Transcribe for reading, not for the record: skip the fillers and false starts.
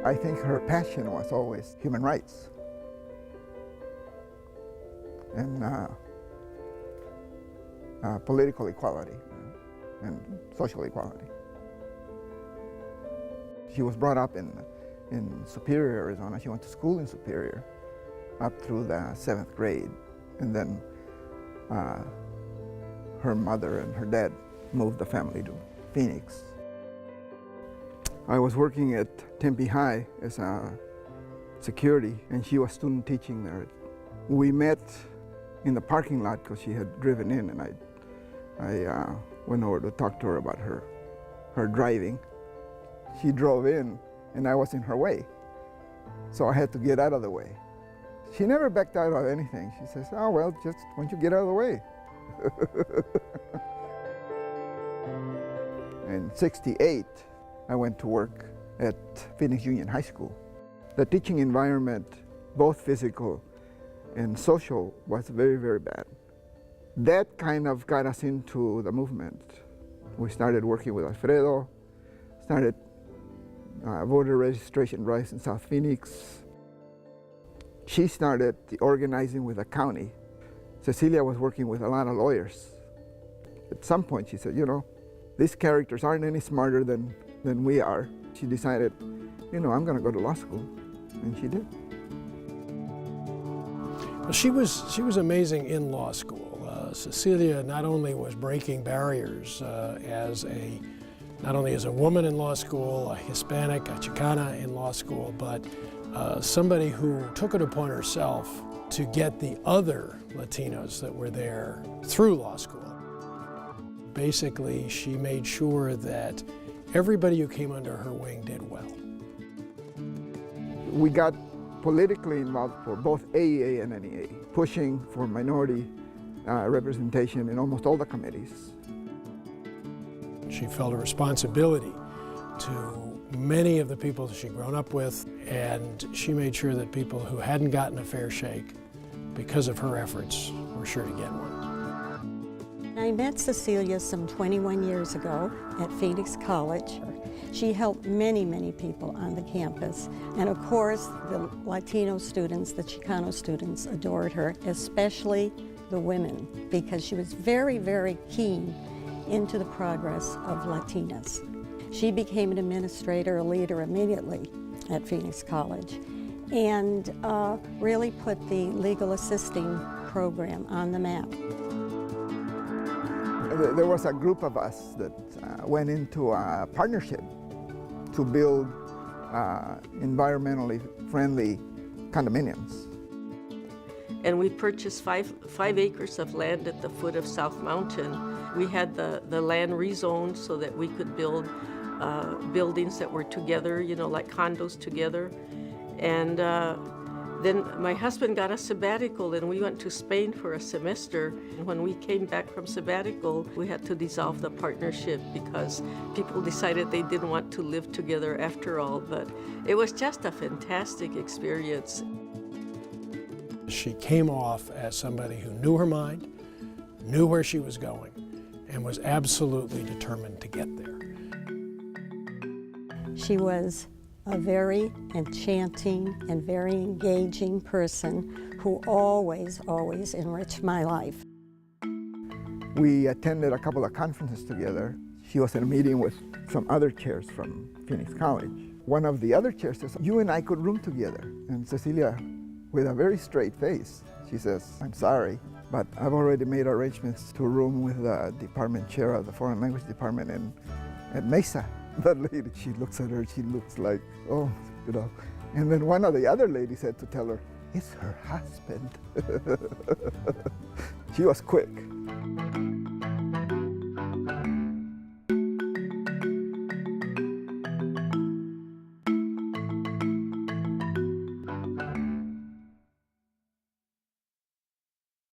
I think her passion was always human rights and political equality and social equality. She was brought up in Superior, Arizona. She went to school in Superior up through the 7th grade. And then her mother and her dad moved the family to Phoenix. I was working at Tempe High as a security, and she was student teaching there. We met in the parking lot because she had driven in, and I went over to talk to her about her driving. She drove in, and I was in her way, so I had to get out of the way. She never backed out of anything. She says, "Oh, well, just why don't you get out of the way?" In '68, I went to work at Phoenix Union High School. The teaching environment, both physical and social, was very, very bad. That kind of got us into the movement. We started working with Alfredo, started voter registration drives in South Phoenix. She started the organizing with the county. Cecilia was working with a lot of lawyers. At some point she said, you know, these characters aren't any smarter than we are. She decided, you know, I'm going to go to law school, and she did. Well, she was amazing in law school. Cecilia not only was breaking barriers not only as a woman in law school, a Hispanic, a Chicana in law school, but somebody who took it upon herself to get the other Latinos that were there through law school. Basically, she made sure that everybody who came under her wing did well. We got politically involved for both AEA and NEA, pushing for minority representation in almost all the committees. She felt a responsibility to many of the people that she'd grown up with, and she made sure that people who hadn't gotten a fair shake because of her efforts were sure to get one. I met Cecilia some 21 years ago at Phoenix College. She helped many, many people on the campus. And of course, the Latino students, the Chicano students adored her, especially the women, because she was very, very keen into the progress of Latinas. She became an administrator, a leader immediately at Phoenix College, and really put the legal assisting program on the map. There was a group of us that went into a partnership to build environmentally friendly condominiums. And we purchased five acres of land at the foot of South Mountain. We had the land rezoned so that we could build buildings that were together, you know, like condos together. And then my husband got a sabbatical, and we went to Spain for a semester. And when we came back from sabbatical, we had to dissolve the partnership because people decided they didn't want to live together after all. But it was just a fantastic experience. She came off as somebody who knew her mind, knew where she was going, and was absolutely determined to get there. She was a very enchanting and very engaging person who always, always enriched my life. We attended a couple of conferences together. She was in a meeting with some other chairs from Phoenix College. One of the other chairs says, "You and I could room together." And Cecilia, with a very straight face, she says, "I'm sorry, but I've already made arrangements to room with the department chair of the foreign language department at Mesa." That lady, she looks at her, she looks like, oh, you know. And then one of the other ladies had to tell her, it's her husband. She was quick.